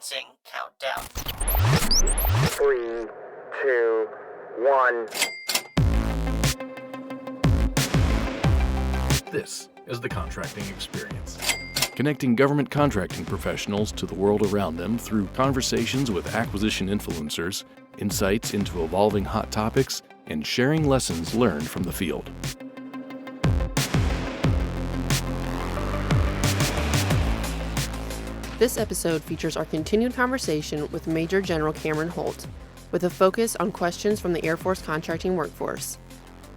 Commencing countdown. 3, 2, 1. This is the Contracting Experience, connecting government contracting professionals to the world around them through conversations with acquisition influencers, insights into evolving hot topics, and sharing lessons learned from the field. This episode features our continued conversation with Major General Cameron Holt, with a focus on questions from the Air Force contracting workforce.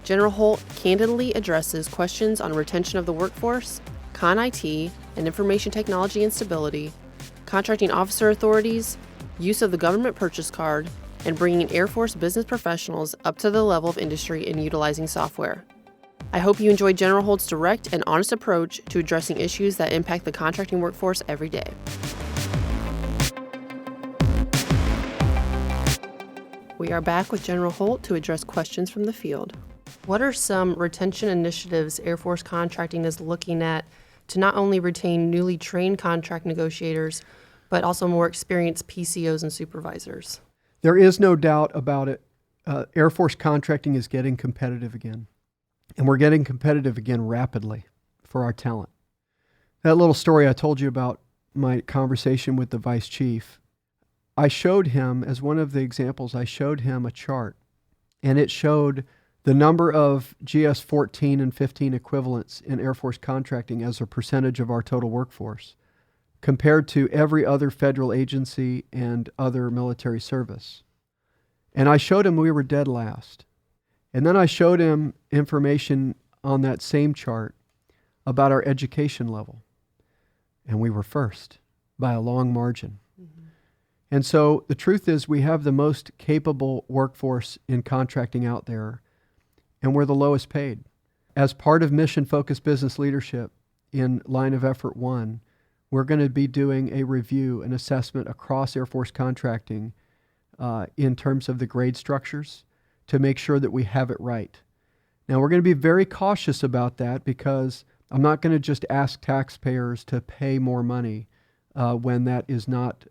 General Holt candidly addresses questions on retention of the workforce, con IT and information technology instability, contracting officer authorities, use of the government purchase card, and bringing Air Force business professionals up to the level of industry in utilizing software. I hope you enjoyed General Holt's direct and honest approach to addressing issues that impact the contracting workforce every day. We are back with General Holt to address questions from the field. What are some retention initiatives Air Force contracting is looking at to not only retain newly trained contract negotiators, but also more experienced PCOs and supervisors? There is no doubt about it. Air Force contracting is getting competitive again. And we're getting competitive again rapidly for our talent. That little story I told you about my conversation with the vice chief, I showed him, as one of the examples, I showed him a chart. And it showed the number of GS 14 and 15 equivalents in Air Force contracting as a percentage of our total workforce, compared to every other federal agency and other military service. And I showed him we were dead last. And then I showed him information on that same chart about our education level. And we were first by a long margin. Mm-hmm. And so the truth is we have the most capable workforce in contracting out there, and we're the lowest paid. As part of mission-focused business leadership in Line of Effort 1, we're going to be doing a review, an assessment across Air Force contracting in terms of the grade structures, to make sure that we have it right. Now, we're going to be very cautious about that because I'm not going to just ask taxpayers to pay more money when that is not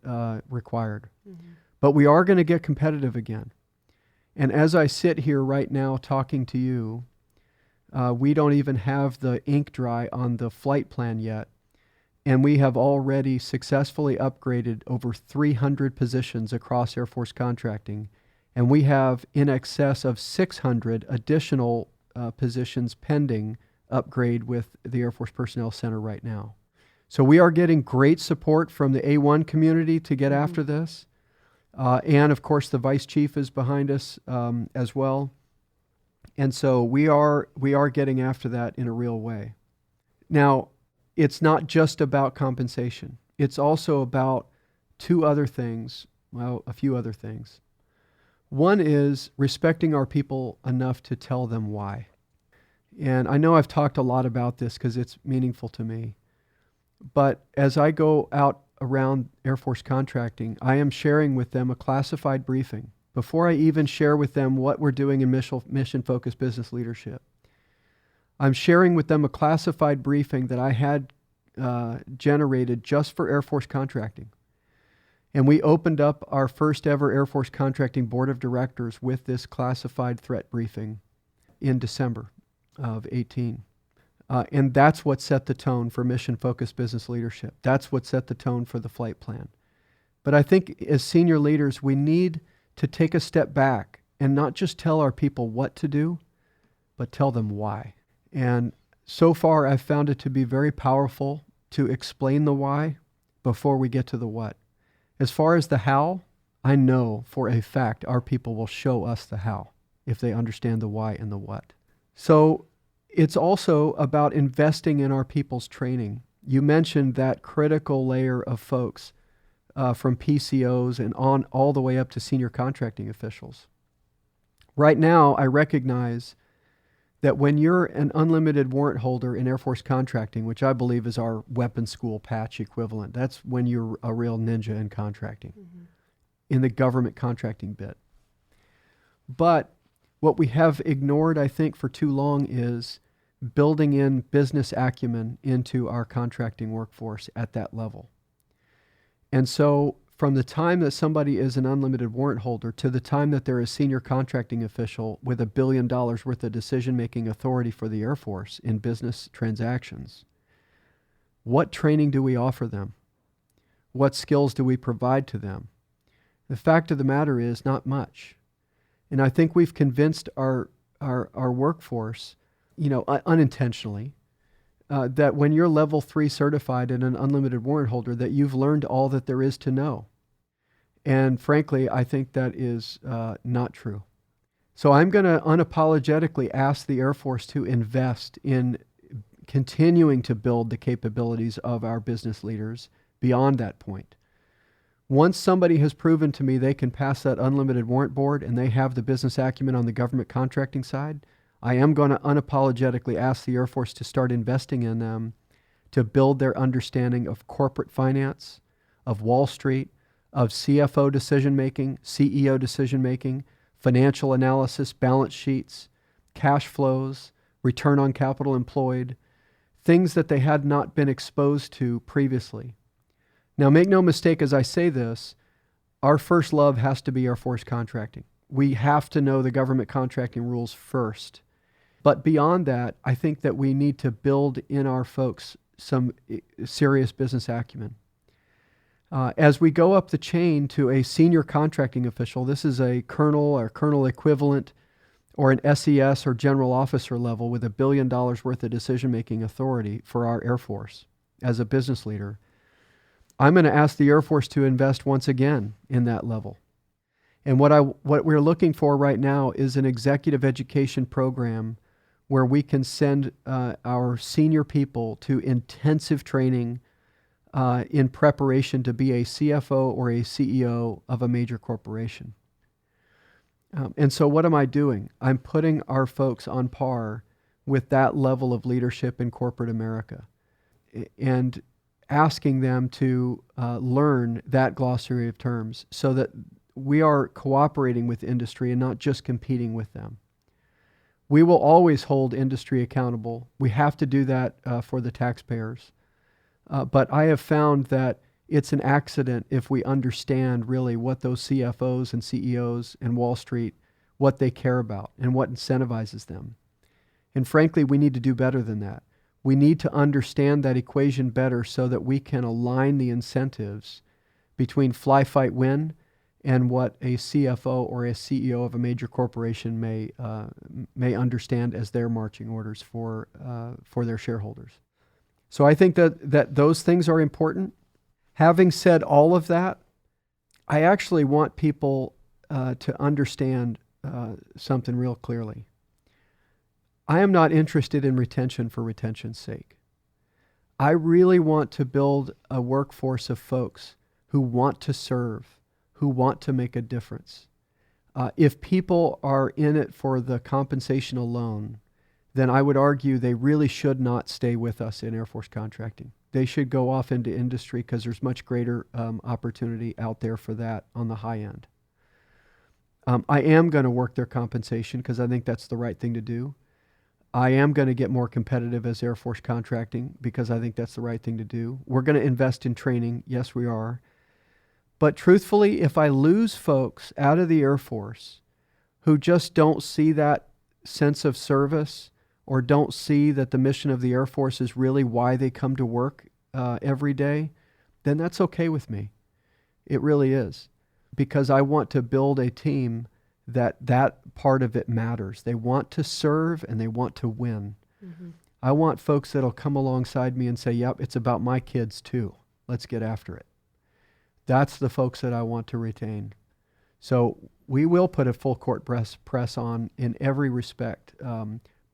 required. Mm-hmm. But we are going to get competitive again. And as I sit here right now talking to you, we don't even have the ink dry on the flight plan yet. And we have already successfully upgraded over 300 positions across Air Force contracting. And we have in excess of 600 additional positions pending upgrade with the Air Force Personnel Center right now. So we are getting great support from the A1 community to get after this. And of course, the Vice Chief is behind us as well. And so we are getting after that in a real way. Now, it's not just about compensation. It's also about a few other things. One is respecting our people enough to tell them why. And I know I've talked a lot about this because it's meaningful to me. But as I go out around Air Force contracting, I am sharing with them a classified briefing before I even share with them what we're doing in mission-focused business leadership. I'm sharing with them a classified briefing that I had generated just for Air Force contracting. And we opened up our first ever Air Force Contracting Board of Directors with this classified threat briefing in December of 18. And that's what set the tone for mission-focused business leadership. That's what set the tone for the flight plan. But I think as senior leaders, we need to take a step back and not just tell our people what to do, but tell them why. And so far, I've found it to be very powerful to explain the why before we get to the what. As far as the how, I know for a fact our people will show us the how if they understand the why and the what. So it's also about investing in our people's training. You mentioned that critical layer of folks from PCOs and on all the way up to senior contracting officials. Right now, I recognize that when you're an unlimited warrant holder in Air Force contracting, which I believe is our weapons school patch equivalent, that's when you're a real ninja in contracting, in the government contracting bit. But what we have ignored, I think, for too long is building in business acumen into our contracting workforce at that level. And so from the time that somebody is an unlimited warrant holder to the time that they're a senior contracting official with $1 billion worth of decision-making authority for the Air Force in business transactions, what training do we offer them? What skills do we provide to them? The fact of the matter is not much. And I think we've convinced our workforce, unintentionally, that when you're level 3 certified and an unlimited warrant holder, that you've learned all that there is to know. And frankly, I think that is not true. So I'm going to unapologetically ask the Air Force to invest in continuing to build the capabilities of our business leaders beyond that point. Once somebody has proven to me they can pass that unlimited warrant board and they have the business acumen on the government contracting side, I am going to unapologetically ask the Air Force to start investing in them to build their understanding of corporate finance, of Wall Street, of CFO decision-making, CEO decision-making, financial analysis, balance sheets, cash flows, return on capital employed, things that they had not been exposed to previously. Now, make no mistake as I say this, our first love has to be Air Force contracting. We have to know the government contracting rules first. But beyond that, I think that we need to build in our folks some serious business acumen. As we go up the chain to a senior contracting official, this is a colonel or colonel equivalent or an SES or general officer level with $1 billion worth of decision-making authority for our Air Force as a business leader. I'm going to ask the Air Force to invest once again in that level. And what we're looking for right now is an executive education program where we can send our senior people to intensive training in preparation to be a CFO or a CEO of a major corporation. And so what am I doing? I'm putting our folks on par with that level of leadership in corporate America and asking them to learn that glossary of terms so that we are cooperating with industry and not just competing with them. We will always hold industry accountable. We have to do that for the taxpayers. But I have found that it's an accident if we understand really what those CFOs and CEOs and Wall Street, what they care about and what incentivizes them. And frankly, we need to do better than that. We need to understand that equation better so that we can align the incentives between fly, fight, win and what a CFO or a CEO of a major corporation may understand as their marching orders for their shareholders. So I think that those things are important. Having said all of that, I actually want people to understand something real clearly. I am not interested in retention for retention's sake. I really want to build a workforce of folks who want to serve, who want to make a difference. If people are in it for the compensation alone, then I would argue they really should not stay with us in Air Force contracting. They should go off into industry because there's much greater opportunity out there for that on the high end. I am going to work their compensation because I think that's the right thing to do. I am going to get more competitive as Air Force contracting because I think that's the right thing to do. We're going to invest in training. Yes, we are. But truthfully, if I lose folks out of the Air Force who just don't see that sense of service or don't see that the mission of the Air Force is really why they come to work every day, then that's okay with me. It really is. Because I want to build a team that part of it matters. They want to serve and they want to win. Mm-hmm. I want folks that'll come alongside me and say, yep, it's about my kids too. Let's get after it. That's the folks that I want to retain. So we will put a full court press on in every respect.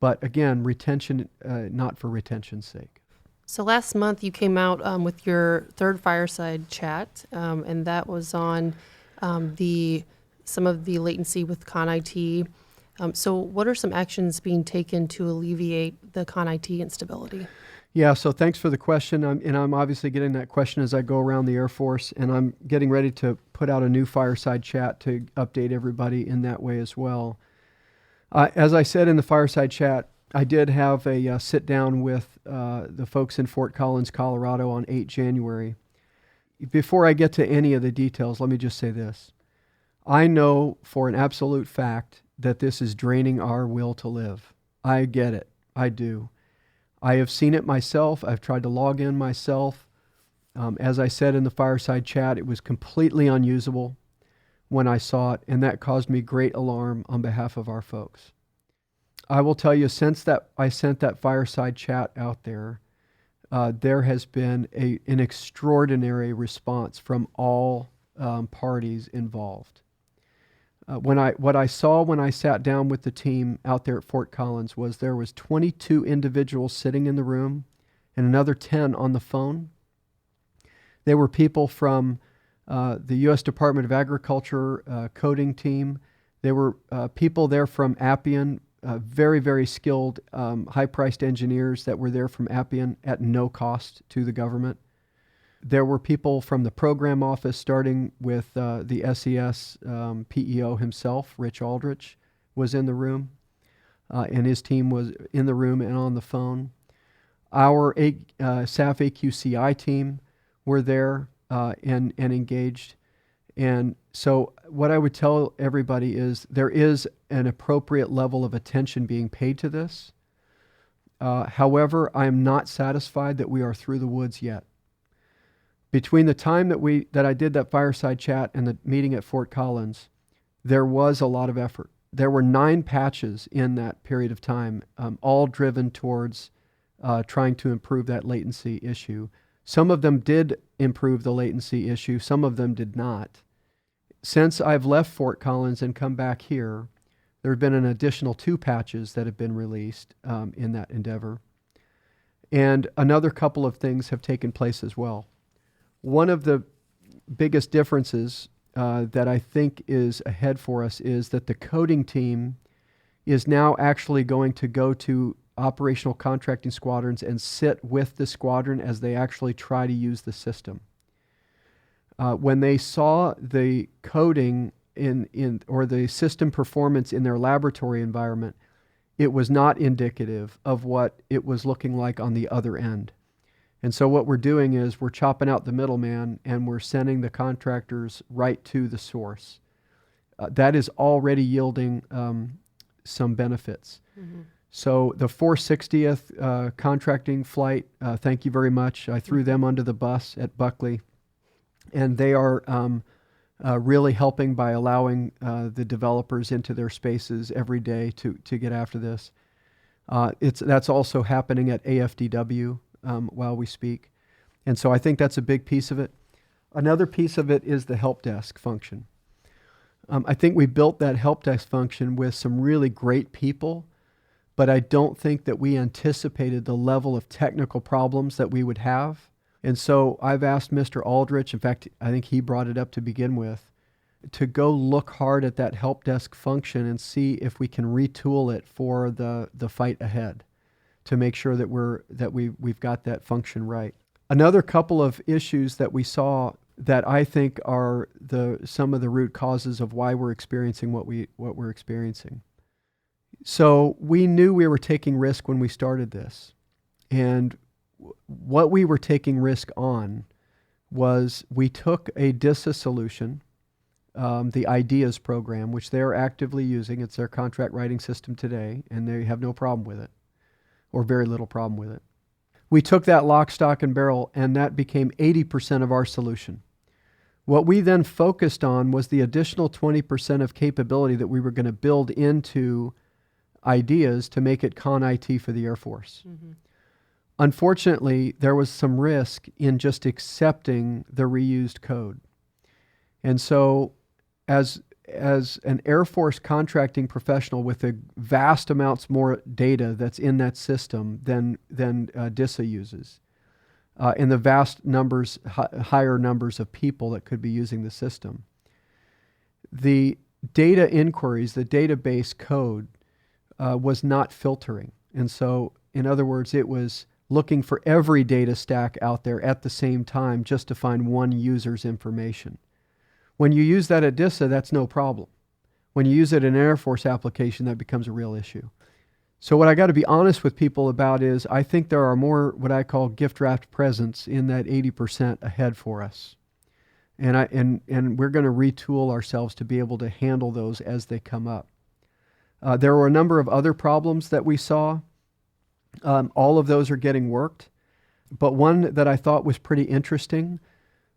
But again, retention, not for retention's sake. So last month you came out with your third fireside chat, and that was on some of the latency with ConIT. So what are some actions being taken to alleviate the ConIT instability? Yeah, so thanks for the question. I'm obviously getting that question as I go around the Air Force, and I'm getting ready to put out a new fireside chat to update everybody in that way as well. As I said in the fireside chat, I did have a sit down with the folks in Fort Collins, Colorado on 8 January. before I get to any of the details, let me just say this. I know for an absolute fact that this is draining our will to live. I get it. I do. I have seen it myself. I've tried to log in myself. As I said in the fireside chat, it was completely unusable when I saw it, and that caused me great alarm on behalf of our folks. I will tell you, since that I sent that fireside chat out there, there has been an extraordinary response from all parties involved. What I saw when I sat down with the team out there at Fort Collins was there was 22 individuals sitting in the room and another 10 on the phone. There were people from the U.S. Department of Agriculture coding team. There were people there from Appian, very, very skilled, high-priced engineers that were there from Appian at no cost to the government. There were people from the program office, starting with the SES PEO himself, Rich Aldrich, was in the room, and his team was in the room and on the phone. Our SAF AQCI team were there and engaged. And so what I would tell everybody is there is an appropriate level of attention being paid to this. However, I am not satisfied that we are through the woods yet. Between the time that I did that fireside chat and the meeting at Fort Collins, there was a lot of effort. There were 9 patches in that period of time, all driven towards trying to improve that latency issue. Some of them did improve the latency issue, some of them did not. Since I've left Fort Collins and come back here, there have been an additional 2 patches that have been released in that endeavor. And another couple of things have taken place as well. One of the biggest differences that I think is ahead for us is that the coding team is now actually going to go to operational contracting squadrons and sit with the squadron as they actually try to use the system. When they saw the coding or the system performance in their laboratory environment, it was not indicative of what it was looking like on the other end. And so what we're doing is we're chopping out the middleman and we're sending the contractors right to the source. That is already yielding some benefits. Mm-hmm. So the 460th contracting flight, thank you very much. I threw them under the bus at Buckley. And they are really helping by allowing the developers into their spaces every day to get after this. That's also happening at AFDW while we speak. And so I think that's a big piece of it. Another piece of it is the help desk function. I think we built that help desk function with some really great people, but I don't think that we anticipated the level of technical problems that we would have. And so I've asked Mr. Aldrich, in fact, I think he brought it up to begin with, to go look hard at that help desk function and see if we can retool it for the fight ahead to make sure that we've got that function right. Another couple of issues that we saw that I think are some of the root causes of why we're experiencing what we're experiencing. So we knew we were taking risk when we started this, and what we were taking risk on was we took a DISA solution, the IDEAS program, which they're actively using. It's their contract writing system today, and they have no problem with it, or very little problem with it. We took that lock, stock, and barrel, and that became 80% of our solution. What we then focused on was the additional 20% of capability that we were going to build into IDEAS to make it con IT for the Air Force. Mm-hmm. Unfortunately, there was some risk in just accepting the reused code. And so as an Air Force contracting professional with a vast amounts more data that's in that system than DISA uses, and the vast numbers, higher numbers of people that could be using the system, the data inquiries, the database code was not filtering. And so, in other words, it was looking for every data stack out there at the same time just to find one user's information. When you use that at DISA, that's no problem. When you use it in an Air Force application, that becomes a real issue. So what I got to be honest with people about is I think there are more what I call gift-wrapped presents in that 80% ahead for us. And we're going to retool ourselves to be able to handle those as they come up. There were a number of other problems that we saw. All of those are getting worked. But one that I thought was pretty interesting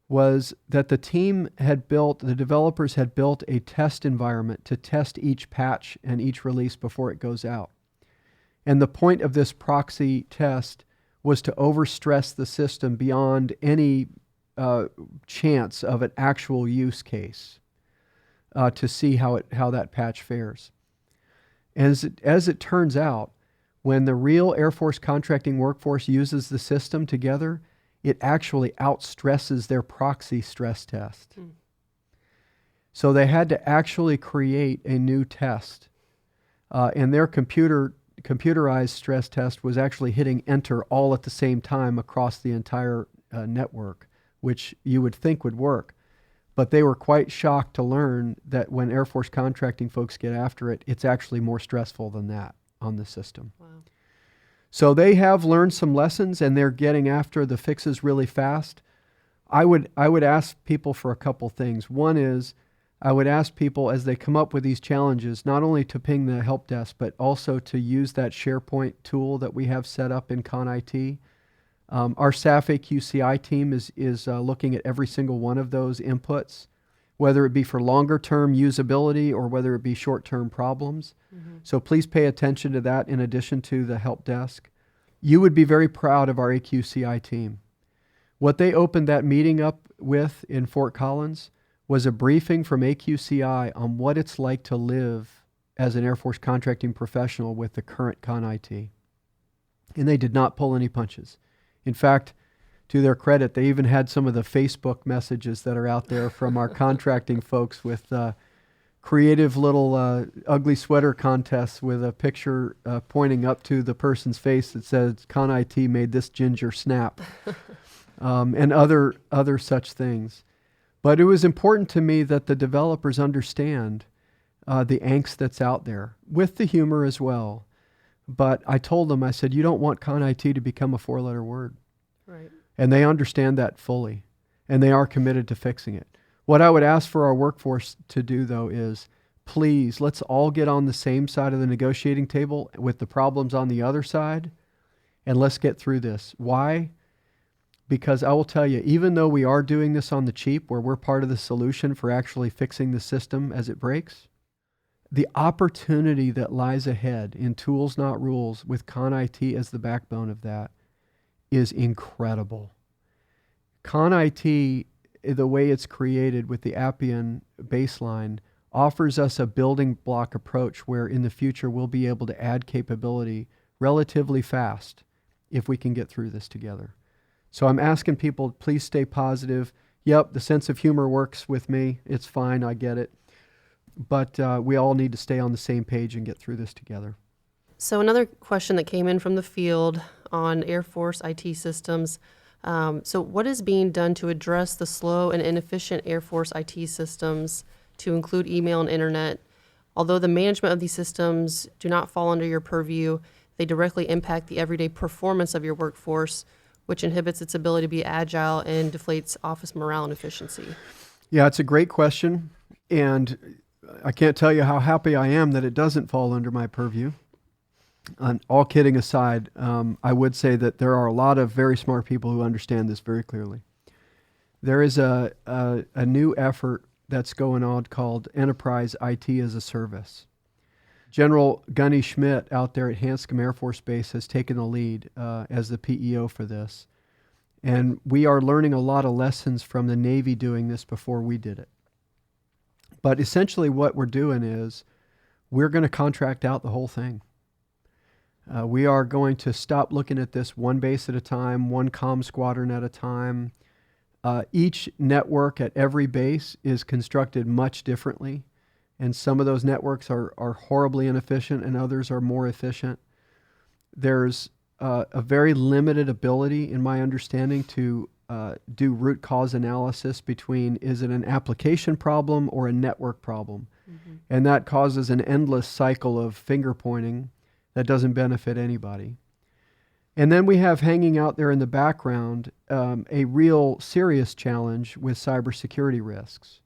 was that the developers had built a test environment to test each patch and each release before it goes out. And the point of this proxy test was to overstress the system beyond any chance of an actual use case to see how that patch fares. As it turns out, when the real Air Force contracting workforce uses the system together, it actually outstresses their proxy stress test. So they had to actually create a new test. And their computerized stress test was actually hitting enter all at the same time across the entire network, which you would think would work. But they were quite shocked to learn that when Air Force contracting folks get after it, it's actually more stressful than that on the system. Wow. So they have learned some lessons, and they're getting after the fixes really fast. I would ask people for a couple things. One is, I would ask people as they come up with these challenges, not only to ping the help desk, but also to use that SharePoint tool that we have set up in ConIT. Our SAF AQCI team is looking at every single one of those inputs, whether it be for longer term usability or whether it be short term problems. So please pay attention to that in addition to the help desk. You would be very proud of our AQCI team. What they opened that meeting up with in Fort Collins was a briefing from AQCI on what it's like to live as an Air Force contracting professional with the current ConIT. And they did not pull any punches. In fact, to their credit, they even had some of the Facebook messages that are out there from our contracting folks with creative little ugly sweater contests with a picture pointing up to the person's face that says, ConIT made this ginger snap, and other such things. But it was important to me that the developers understand the angst that's out there, with the humor as well. But I told them, I said, you don't want ConIT to become a four-letter word. Right. And they understand that fully, and they are committed to fixing it. What I would ask for our workforce to do, though, is please, let's all get on the same side of the negotiating table with the problems on the other side, and let's get through this. Why? Because I will tell you, even though we are doing this on the cheap, where we're part of the solution for actually fixing the system as it breaks, the opportunity that lies ahead in tools, not rules, with ConIT as the backbone of that, is incredible. ConIT, the way it's created with the Appian baseline, offers us a building block approach where in the future we'll be able to add capability relatively fast if we can get through this together. So I'm asking people, please stay positive. Yep, the sense of humor works with me. It's fine, I get it. But we all need to stay on the same page and get through this together. So another question that came in from the field on Air Force IT systems. So what is being done to address the slow and inefficient Air Force IT systems to include email and internet? Although the management of these systems do not fall under your purview, they directly impact the everyday performance of your workforce, which inhibits its ability to be agile and deflates office morale and efficiency. Yeah, it's a great question. And I can't tell you how happy I am that it doesn't fall under my purview. All kidding aside, I would say that there are a lot of very smart people who understand this very clearly. There is a new effort that's going on called Enterprise IT as a Service. General Gunny Schmidt out there at Hanscom Air Force Base has taken the lead as the PEO for this. And we are learning a lot of lessons from the Navy doing this before we did it. But essentially what we're doing is we're going to contract out the whole thing. We are going to stop looking at this one base at a time, one comm squadron at a time. Each network at every base is constructed much differently, and some of those networks are horribly inefficient and others are more efficient. There's a very limited ability, in my understanding, to do root cause analysis between is it an application problem or a network problem. Mm-hmm. And that causes an endless cycle of finger pointing that doesn't benefit anybody. And then we have hanging out there in the background a real serious challenge with cybersecurity risks.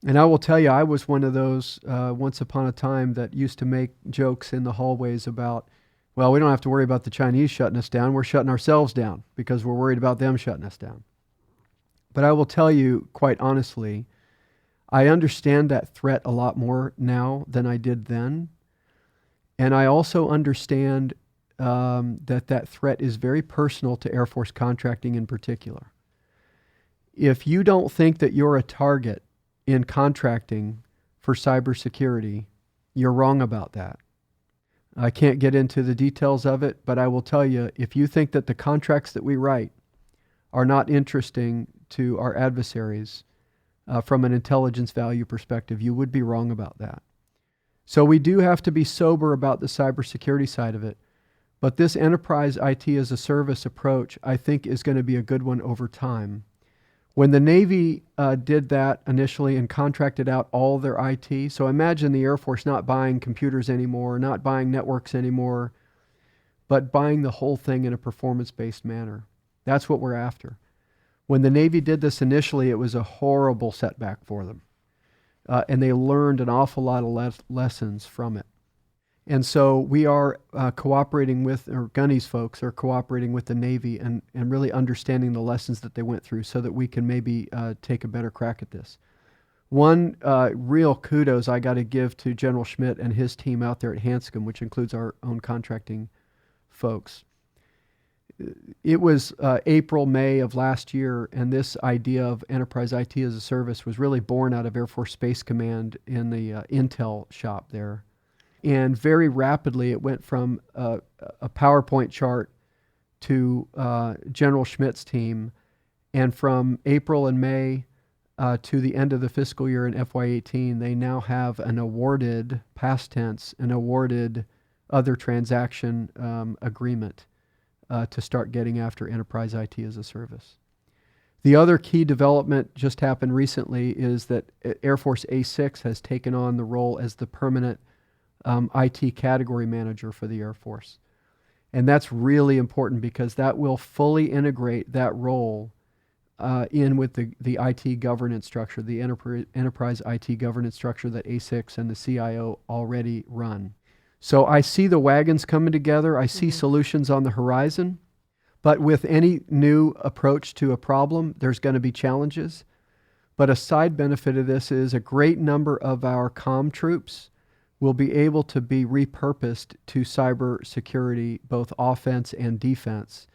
And I will tell you, I was one of those once upon a time that used to make jokes in the hallways about, well, we don't have to worry about the Chinese shutting us down. We're shutting ourselves down because we're worried about them shutting us down. But I will tell you, quite honestly, I understand that threat a lot more now than I did then. And I also understand that threat is very personal to Air Force contracting in particular. If you don't think that you're a target in contracting for cybersecurity, you're wrong about that. I can't get into the details of it, but I will tell you, if you think that the contracts that we write are not interesting to our adversaries from an intelligence value perspective, you would be wrong about that. So we do have to be sober about the cybersecurity side of it. But this enterprise IT as a service approach, I think, is going to be a good one over time. When the Navy did that initially and contracted out all their IT, so imagine the Air Force not buying computers anymore, not buying networks anymore, but buying the whole thing in a performance-based manner. That's what we're after. When the Navy did this initially, it was a horrible setback for them. And they learned an awful lot of lessons from it. And so we are cooperating with, or Gunny's folks are cooperating with the Navy and really understanding the lessons that they went through so that we can maybe take a better crack at this. One real kudos I got to give to General Schmidt and his team out there at Hanscom, which includes our own contracting folks. It was April, May of last year, and this idea of enterprise IT as a service was really born out of Air Force Space Command in the Intel shop there. And very rapidly, it went from a PowerPoint chart to General Schmidt's team. And from April and May to the end of the fiscal year in FY18, they now have an awarded, past tense, an awarded other transaction agreement to start getting after enterprise IT as a service. The other key development just happened recently is that Air Force A6 has taken on the role as the permanent IT category manager for the Air Force. And that's really important because that will fully integrate that role in with the IT governance structure, the enterprise IT governance structure that A6 and the CIO already run. So I see the wagons coming together. I see solutions on the horizon. But with any new approach to a problem, there's going to be challenges. But a side benefit of this is a great number of our comm troops will be able to be repurposed to cybersecurity, both offense and defense,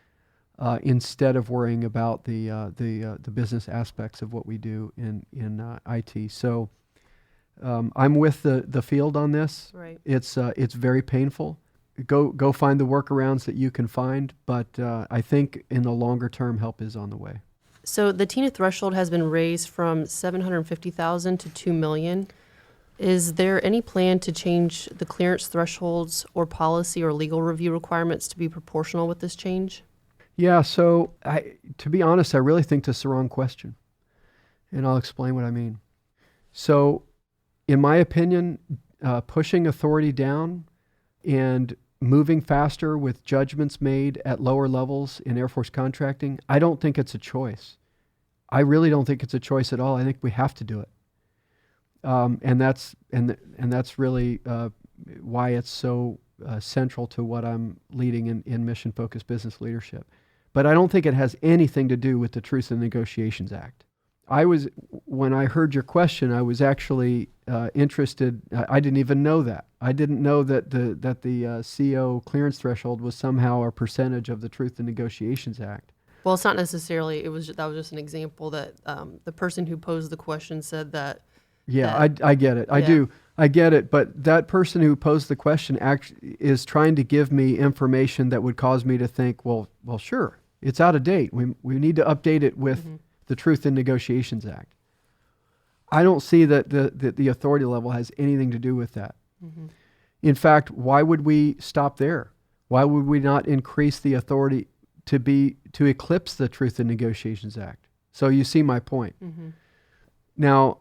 instead of worrying about the business aspects of what we do in IT. So I'm with the field on this. Right. It's very painful. Go find the workarounds that you can find, but I think in the longer term, help is on the way. So the TINA threshold has been raised from $750,000 to $2 million. Is there any plan to change the clearance thresholds or policy or legal review requirements to be proportional with this change? Yeah, so to be honest, I really think this is the wrong question, and I'll explain what I mean. So in my opinion, pushing authority down and moving faster with judgments made at lower levels in Air Force contracting, I don't think it's a choice. I really don't think it's a choice at all. I think we have to do it. And that's really why it's so central to what I'm leading in mission-focused business leadership. But I don't think it has anything to do with the Truth in Negotiations Act. When I heard your question, I was actually interested. I didn't even know that. I didn't know that the CO clearance threshold was somehow a percentage of the Truth in Negotiations Act. Well, it's not necessarily. That was just an example that the person who posed the question said that. Yeah, I get it. I do. I get it. But that person who posed the question is trying to give me information that would cause me to think, well, sure, it's out of date. We need to update it with the Truth in Negotiations Act. I don't see that the authority level has anything to do with that. In fact, why would we stop there? Why would we not increase the authority to eclipse the Truth in Negotiations Act? So you see my point. Now,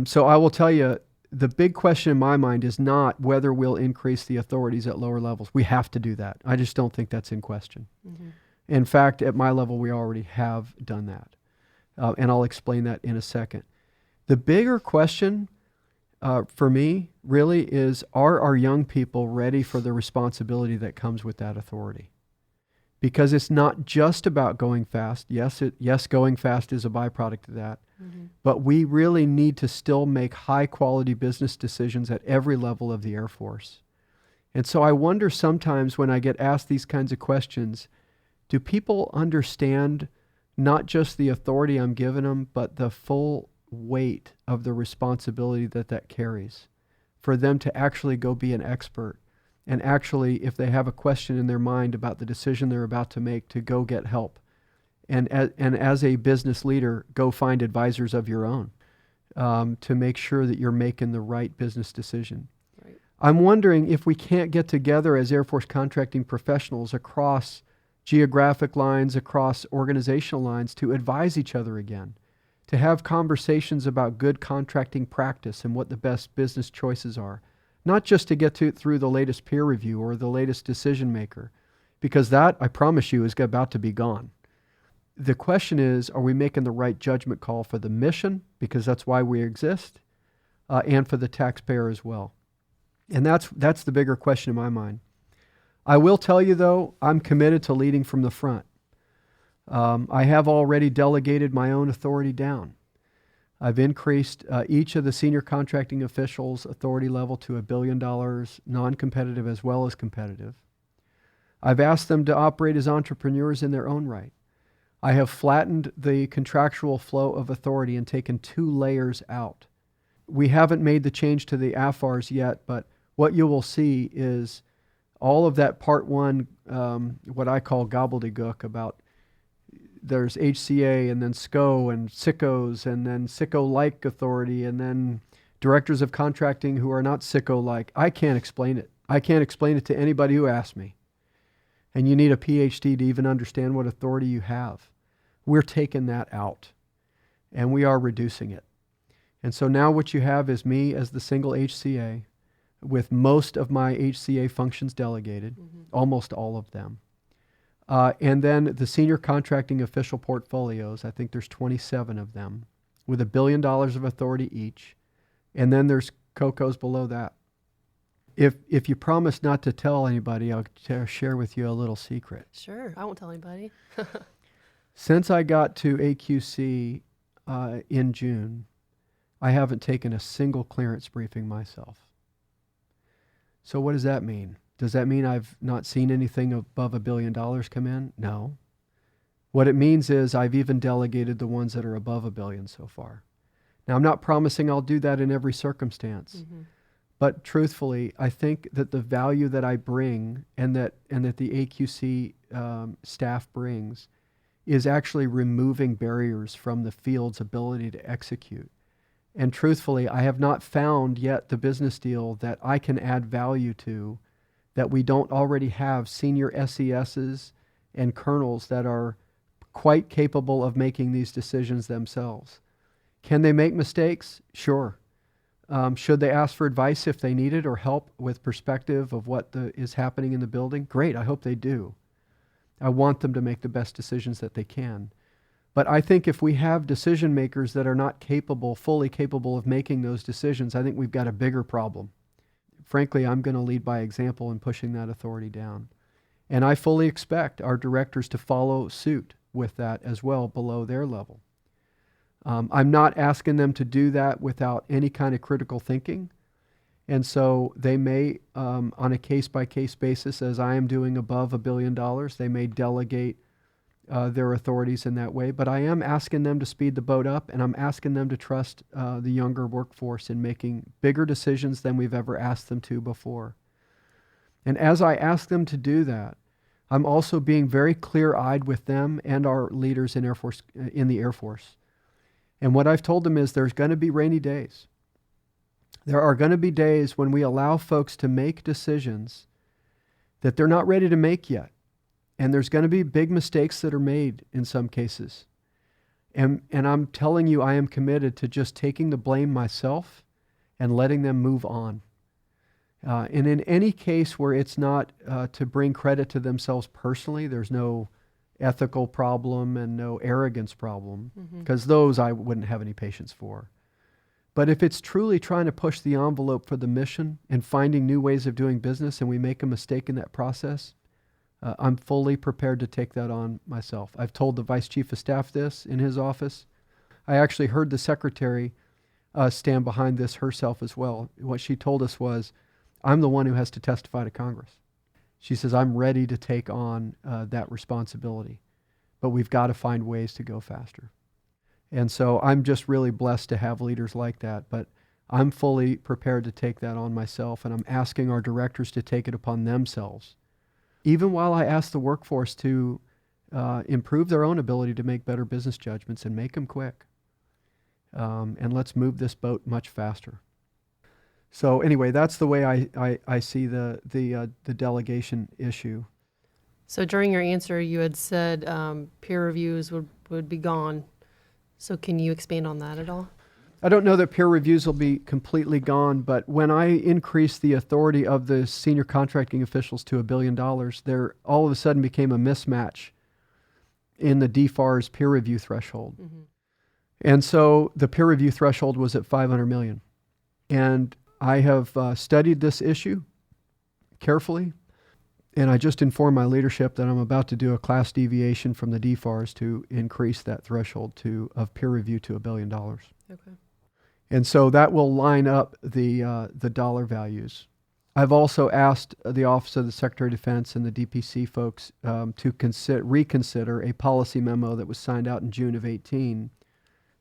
so I will tell you, the big question in my mind is not whether we'll increase the authorities at lower levels. We have to do that. I just don't think that's in question. Mm-hmm. In fact, at my level, we already have done that. And I'll explain that in a second. The bigger question for me really is, are our young people ready for the responsibility that comes with that authority? Because it's not just about going fast. Yes, going fast is a byproduct of that. Mm-hmm. But we really need to still make high-quality business decisions at every level of the Air Force. And so I wonder sometimes when I get asked these kinds of questions, do people understand not just the authority I'm giving them, but the full weight of the responsibility that carries for them to actually go be an expert, and actually, if they have a question in their mind about the decision they're about to make, to go get help. And as a business leader, go find advisors of your own to make sure that you're making the right business decision. Right. I'm wondering if we can't get together as Air Force contracting professionals across geographic lines, across organizational lines, to advise each other again, to have conversations about good contracting practice and what the best business choices are. Not just to get through the latest peer review or the latest decision maker, because that, I promise you, is about to be gone. The question is, are we making the right judgment call for the mission, because that's why we exist, and for the taxpayer as well? And that's the bigger question in my mind. I will tell you, though, I'm committed to leading from the front. I have already delegated my own authority down. I've increased each of the senior contracting officials' authority level to $1 billion, non-competitive as well as competitive. I've asked them to operate as entrepreneurs in their own right. I have flattened the contractual flow of authority and taken 2 layers out. We haven't made the change to the AFARs yet, but what you will see is all of that part 1, what I call gobbledygook about there's HCA and then SCO and SICOs and then SICO-like authority and then directors of contracting who are not SICO-like. I can't explain it. I can't explain it to anybody who asks me. And you need a PhD to even understand what authority you have. We're taking that out and we are reducing it. And so now what you have is me as the single HCA with most of my HCA functions delegated, almost all of them. And then the senior contracting official portfolios, I think there's 27 of them, with $1 billion of authority each. And then there's COCOs below that. If you promise not to tell anybody, I'll share with you a little secret. Sure, I won't tell anybody. Since I got to AQC in June, I haven't taken a single clearance briefing myself. So what does that mean? Does that mean I've not seen anything above $1 billion come in? No. What it means is I've even delegated the ones that are above $1 billion so far. Now, I'm not promising I'll do that in every circumstance, but truthfully, I think that the value that I bring and that the AQC staff brings is actually removing barriers from the field's ability to execute. And truthfully, I have not found yet the business deal that I can add value to that we don't already have senior SESs and colonels that are quite capable of making these decisions themselves. Can they make mistakes? Sure. Should they ask for advice if they need it or help with perspective of what is happening in the building? Great, I hope they do. I want them to make the best decisions that they can. But I think if we have decision makers that are not fully capable of making those decisions, I think we've got a bigger problem. Frankly, I'm going to lead by example in pushing that authority down. And I fully expect our directors to follow suit with that as well below their level. I'm not asking them to do that without any kind of critical thinking. And so they may, on a case-by-case basis, as I am doing above $1 billion, they may delegate their authorities in that way. But I am asking them to speed the boat up, and I'm asking them to trust the younger workforce in making bigger decisions than we've ever asked them to before. And as I ask them to do that, I'm also being very clear-eyed with them and our leaders in the Air Force. And what I've told them is there's going to be rainy days. There are going to be days when we allow folks to make decisions that they're not ready to make yet. And there's going to be big mistakes that are made in some cases. And I'm telling you, I am committed to just taking the blame myself and letting them move on. And in any case where it's not to bring credit to themselves personally, there's no ethical problem and no arrogance problem, because those I wouldn't have any patience for. But if it's truly trying to push the envelope for the mission and finding new ways of doing business, and we make a mistake in that process, I'm fully prepared to take that on myself. I've told the Vice Chief of Staff this in his office. I actually heard the Secretary stand behind this herself as well. What she told us was, I'm the one who has to testify to Congress. She says, I'm ready to take on that responsibility, but we've got to find ways to go faster. And so I'm just really blessed to have leaders like that, but I'm fully prepared to take that on myself, and I'm asking our directors to take it upon themselves. Even while I ask the workforce to improve their own ability to make better business judgments and make them quick. And let's move this boat much faster. So anyway, that's the way I see the delegation issue. So during your answer, you had said peer reviews would be gone. So can you expand on that at all? I don't know that peer reviews will be completely gone, but when I increased the authority of the senior contracting officials to $1 billion, there all of a sudden became a mismatch in the DFAR's peer review threshold. And so the peer review threshold was at $500 million. And I have studied this issue carefully, and I just informed my leadership that I'm about to do a class deviation from the DFARS to increase that threshold of peer review to $1 billion. Okay. And so that will line up the dollar values. I've also asked the Office of the Secretary of Defense and the DPC folks to reconsider a policy memo that was signed out in June of 2018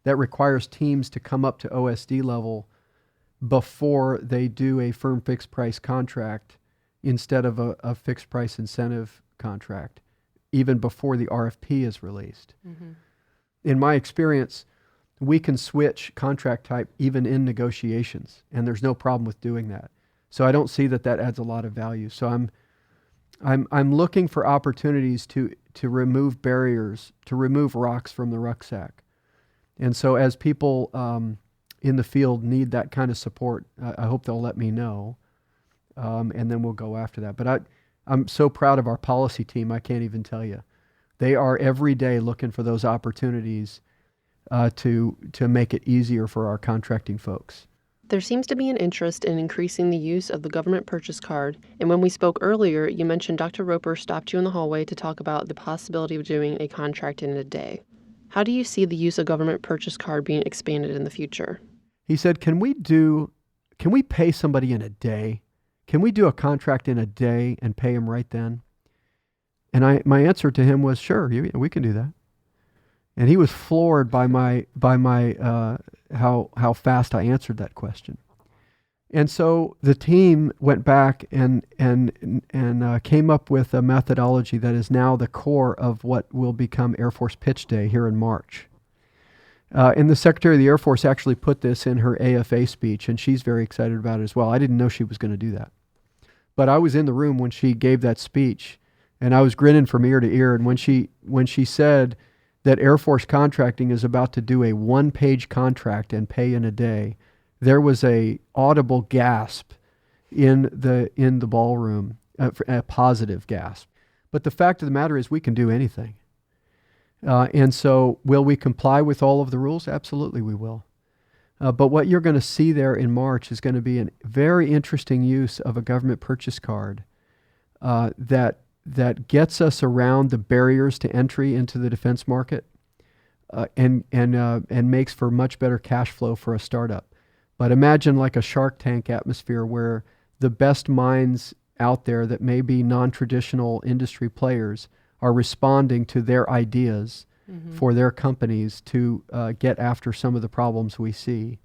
that requires teams to come up to OSD level before they do a firm fixed price contract instead of a fixed price incentive contract, even before the RFP is released. In my experience, we can switch contract type even in negotiations, and there's no problem with doing that. So I don't see that adds a lot of value. So I'm looking for opportunities to remove barriers, to remove rocks from the rucksack. And so as people in the field need that kind of support, I hope they'll let me know, and then we'll go after that. But I'm so proud of our policy team, I can't even tell you. They are every day looking for those opportunities to make it easier for our contracting folks. There seems to be an interest in increasing the use of the government purchase card, and when we spoke earlier, you mentioned Dr. Roper stopped you in the hallway to talk about the possibility of doing a contract in a day. How do you see the use of government purchase card being expanded in the future? He said, can we pay somebody in a day? Can we do a contract in a day and pay him right then? And my answer to him was, sure, we can do that. And he was floored by my how fast I answered that question. And so the team went back and came up with a methodology that is now the core of what will become Air Force Pitch Day here in March. And the Secretary of the Air Force actually put this in her AFA speech, and she's very excited about it as well. I didn't know she was going to do that. But I was in the room when she gave that speech, and I was grinning from ear to ear. And when she said that Air Force contracting is about to do a one-page contract and pay in a day, there was a audible gasp in the ballroom, a positive gasp. But the fact of the matter is we can do anything. And so will we comply with all of the rules? Absolutely we will. But what you're going to see there in March is going to be a very interesting use of a government purchase card that gets us around the barriers to entry into the defense market and makes for much better cash flow for a startup. But imagine like a Shark Tank atmosphere where the best minds out there that may be non-traditional industry players are responding to their ideas for their companies to get after some of the problems we see.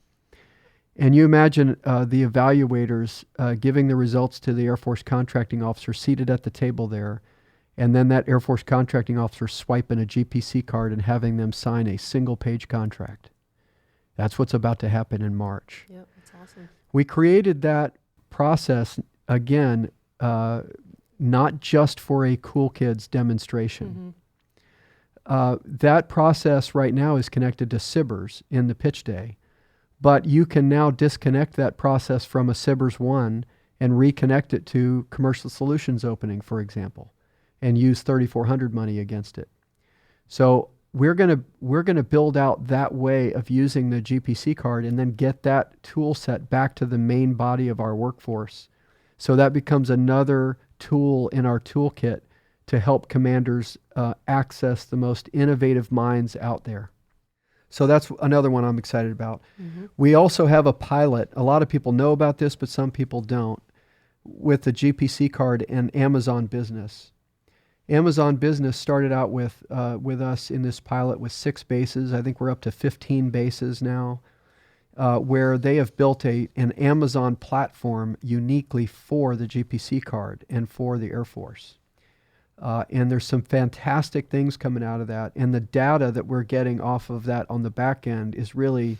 And you imagine the evaluators giving the results to the Air Force contracting officer seated at the table there, and then that Air Force contracting officer swiping a GPC card and having them sign a single-page contract. That's what's about to happen in March. Yep, that's awesome. We created that process, again, not just for a cool kids demonstration. That process right now is connected to SIBRs in the pitch day. But you can now disconnect that process from a SBIRS 1 and reconnect it to Commercial Solutions opening, for example, and use 3400 money against it. So we're gonna build out that way of using the GPC card and then get that tool set back to the main body of our workforce. So that becomes another tool in our toolkit to help commanders access the most innovative minds out there. So that's another one I'm excited about. Mm-hmm. We also have a pilot. A lot of people know about this, but some people don't, with the GPC card and Amazon Business. Amazon Business started out with us in this pilot with 6 bases. I think we're up to 15 bases now, where they have built an Amazon platform uniquely for the GPC card and for the Air Force. And there's some fantastic things coming out of that. And the data that we're getting off of that on the back end is really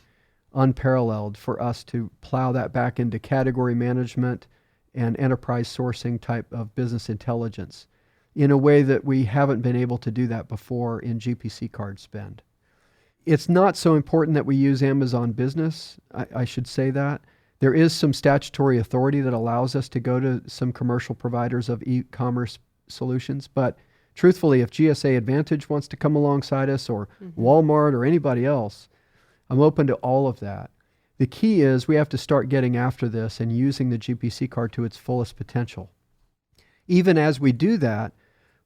unparalleled for us to plow that back into category management and enterprise sourcing type of business intelligence in a way that we haven't been able to do that before in GPC card spend. It's not so important that we use Amazon Business. I should say that. There is some statutory authority that allows us to go to some commercial providers of e-commerce solutions, but truthfully, if GSA Advantage wants to come alongside us or Walmart or anybody else, I'm open to all of that. The key is we have to start getting after this and using the GPC card to its fullest potential. Even as we do that,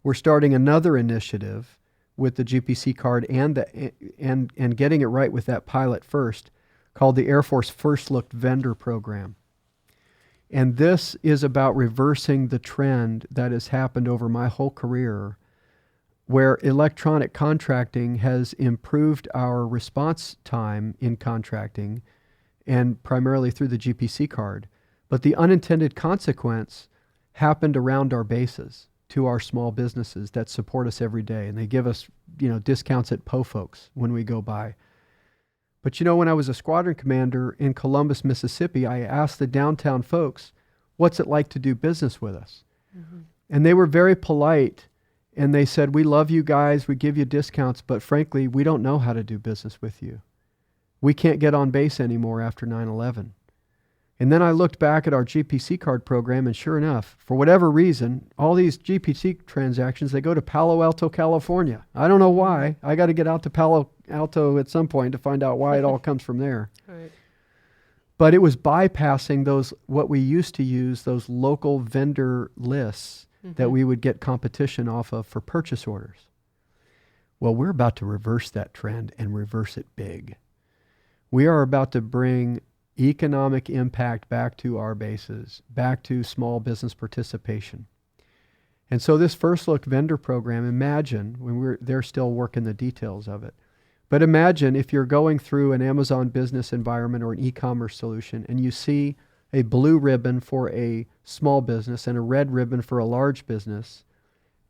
we're starting another initiative with the GPC card and getting it right with that pilot first, called the Air Force First Look Vendor Program. And this is about reversing the trend that has happened over my whole career, where electronic contracting has improved our response time in contracting, and primarily through the GPC card. But the unintended consequence happened around our bases to our small businesses that support us every day. And they give us, discounts at Po Folks when we go by. But when I was a squadron commander in Columbus, Mississippi, I asked the downtown folks, what's it like to do business with us? Mm-hmm. And they were very polite. And they said, we love you guys, we give you discounts, but frankly, we don't know how to do business with you. We can't get on base anymore after 9/11. And then I looked back at our GPC card program, and sure enough, for whatever reason, all these GPC transactions, they go to Palo Alto, California. I don't know why. I got to get out to Palo Alto at some point to find out why it all comes from there. Right. But it was bypassing those, what we used to use, those local vendor lists that we would get competition off of for purchase orders. Well, we're about to reverse that trend and reverse it big. We are about to bring economic impact back to our bases, back to small business participation. And so this First Look vendor program, imagine, they're still working the details of it, but imagine if you're going through an Amazon Business environment or an e-commerce solution and you see a blue ribbon for a small business and a red ribbon for a large business,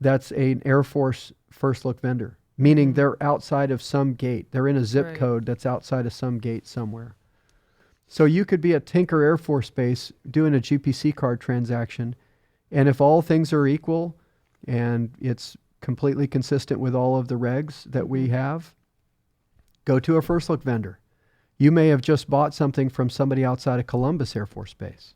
that's an Air Force First Look vendor, meaning they're outside of some gate. They're in a zip code that's outside of some gate somewhere. So you could be at Tinker Air Force Base doing a GPC card transaction, and if all things are equal and it's completely consistent with all of the regs that we have, go to a First Look vendor. You may have just bought something from somebody outside of Columbus Air Force Base.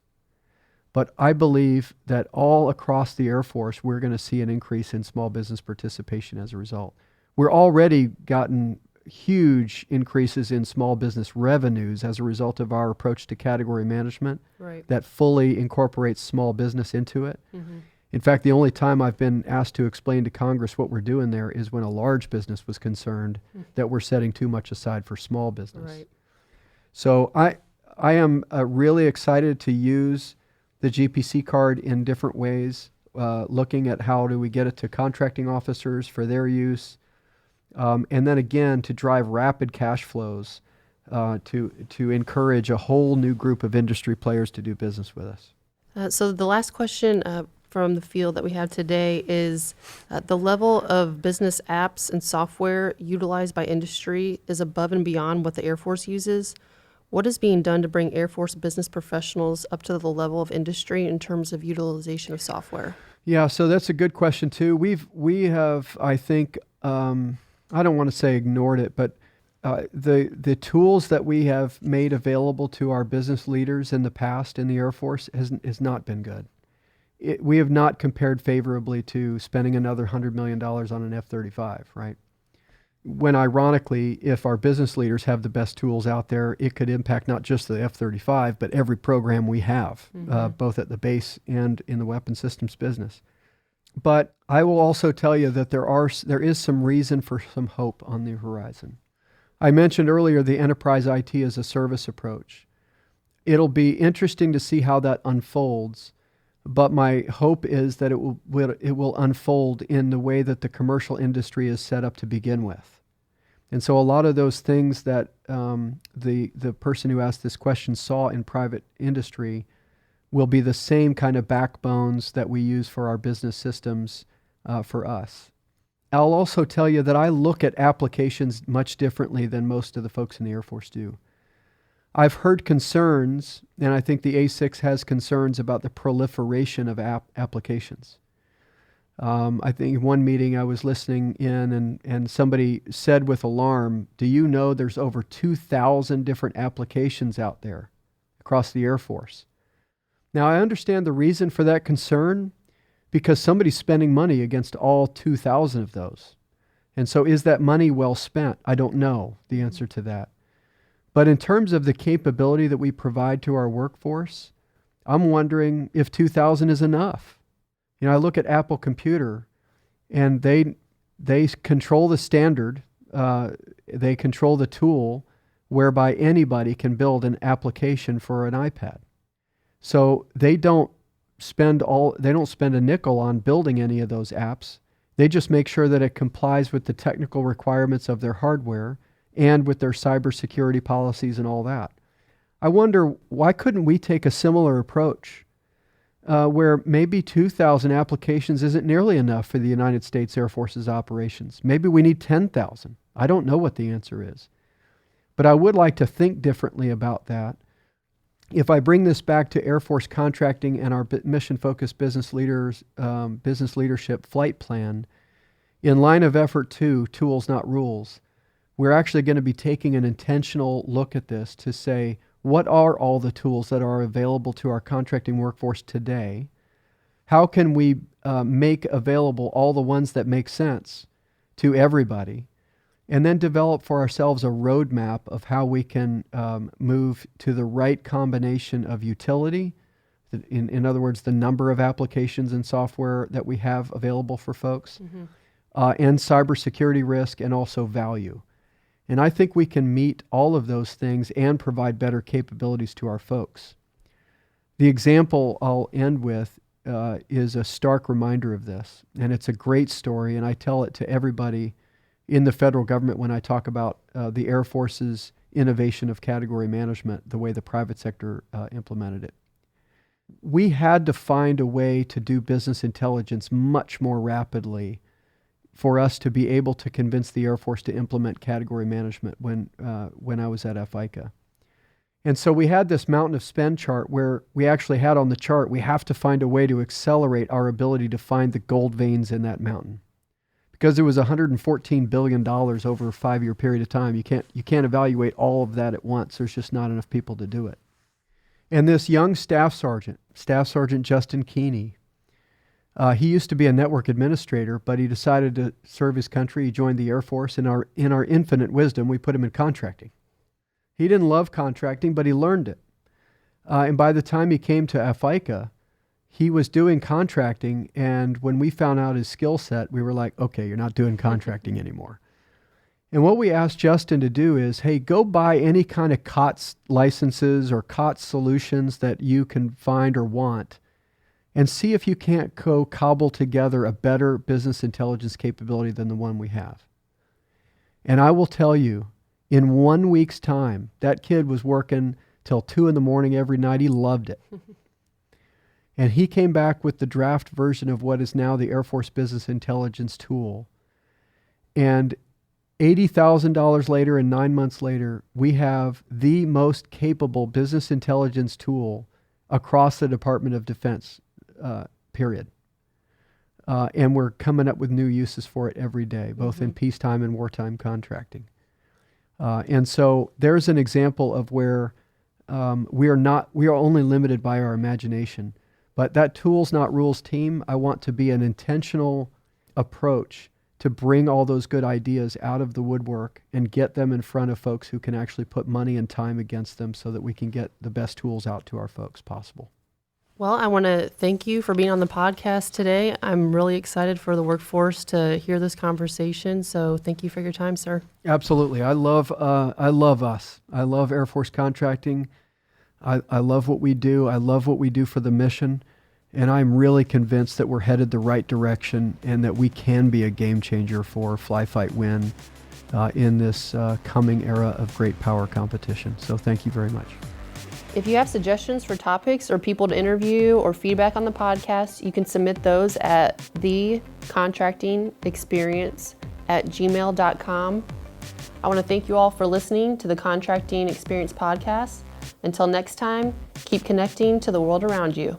But I believe that all across the Air Force, we're going to see an increase in small business participation as a result. We're already gotten huge increases in small business revenues as a result of our approach to category management that fully incorporates small business into it. Mm-hmm. In fact, the only time I've been asked to explain to Congress what we're doing there is when a large business was concerned that we're setting too much aside for small business. Right. So I am really excited to use the GPC card in different ways, looking at how do we get it to contracting officers for their use, and then again to drive rapid cash flows to encourage a whole new group of industry players to do business with us. So the last question from the field that we have today is the level of business apps and software utilized by industry is above and beyond what the Air Force uses. What is being done to bring Air Force business professionals up to the level of industry in terms of utilization of software? Yeah, so that's a good question too. We have, I think, I don't want to say ignored it, but The tools that we have made available to our business leaders in the past in the Air Force has not been good. We have not compared favorably to spending another $100 million on an F-35, right? When ironically, if our business leaders have the best tools out there, it could impact not just the F-35, but every program we have, both at the base and in the weapon systems business. But I will also tell you that there is some reason for some hope on the horizon. I mentioned earlier the enterprise IT as a service approach. It'll be interesting to see how that unfolds, but my hope is that it will unfold in the way that the commercial industry is set up to begin with. And so a lot of those things that the person who asked this question saw in private industry will be the same kind of backbones that we use for our business systems for us. I'll also tell you that I look at applications much differently than most of the folks in the Air Force do. I've heard concerns, and I think the A6 has concerns about the proliferation of applications. I think in one meeting I was listening in and somebody said with alarm, do you know there's over 2,000 different applications out there across the Air Force? Now I understand the reason for that concern because somebody's spending money against all 2,000 of those. And so is that money well spent? I don't know the answer to that. But in terms of the capability that we provide to our workforce, I'm wondering if 2,000 is enough. You know, I look at Apple Computer, and they control the standard, they control the tool whereby anybody can build an application for an iPad. So they don't spend a nickel on building any of those apps. They just make sure that it complies with the technical requirements of their hardware and with their cybersecurity policies and all that. I wonder, why couldn't we take a similar approach where maybe 2,000 applications isn't nearly enough for the United States Air Force's operations? Maybe we need 10,000. I don't know what the answer is. But I would like to think differently about that. If I bring this back to Air Force contracting and our mission-focused business leadership flight plan, in line of effort 2, tools not rules, we're actually going to be taking an intentional look at this to say, what are all the tools that are available to our contracting workforce today? How can we make available all the ones that make sense to everybody? And then develop for ourselves a roadmap of how we can move to the right combination of utility, in other words, the number of applications and software that we have available for folks, and cybersecurity risk and also value. And I think we can meet all of those things and provide better capabilities to our folks. The example I'll end with is a stark reminder of this, and it's a great story, and I tell it to everybody in the federal government when I talk about the Air Force's innovation of category management, the way the private sector implemented it. We had to find a way to do business intelligence much more rapidly for us to be able to convince the Air Force to implement category management when I was at FICA. And so we had this mountain of spend chart where we actually had on the chart, we have to find a way to accelerate our ability to find the gold veins in that mountain. Because it was $114 billion over a 5-year period of time. You can't evaluate all of that at once. There's just not enough people to do it. And this young Staff Sergeant Justin Keeney, he used to be a network administrator, but he decided to serve his country. He joined the Air Force. In our infinite wisdom, we put him in contracting. He didn't love contracting, but he learned it. And by the time he came to FICA, he was doing contracting, and when we found out his skill set, we were like, okay, you're not doing contracting anymore. And what we asked Justin to do is, hey, go buy any kind of COTS licenses or COTS solutions that you can find or want, and see if you can't cobble together a better business intelligence capability than the one we have. And I will tell you, in 1 week's time, that kid was working till 2 a.m. every night. He loved it. And he came back with the draft version of what is now the Air Force Business Intelligence tool. And $80,000 later and 9 months later, we have the most capable business intelligence tool across the Department of Defense, period. And we're coming up with new uses for it every day, both in peacetime and wartime contracting. And so there's an example of where we are only limited by our imagination. But that tools not rules team, I want to be an intentional approach to bring all those good ideas out of the woodwork and get them in front of folks who can actually put money and time against them so that we can get the best tools out to our folks possible. Well, I want to thank you for being on the podcast today. I'm really excited for the workforce to hear this conversation. So thank you for your time, sir. Absolutely. I love us. I love Air Force contracting. I love what we do. I love what we do for the mission. And I'm really convinced that we're headed the right direction and that we can be a game changer for Fly Fight Win in this coming era of great power competition. So thank you very much. If you have suggestions for topics or people to interview or feedback on the podcast, you can submit those at thecontractingexperience@gmail.com. I want to thank you all for listening to the Contracting Experience podcast. Until next time, keep connecting to the world around you.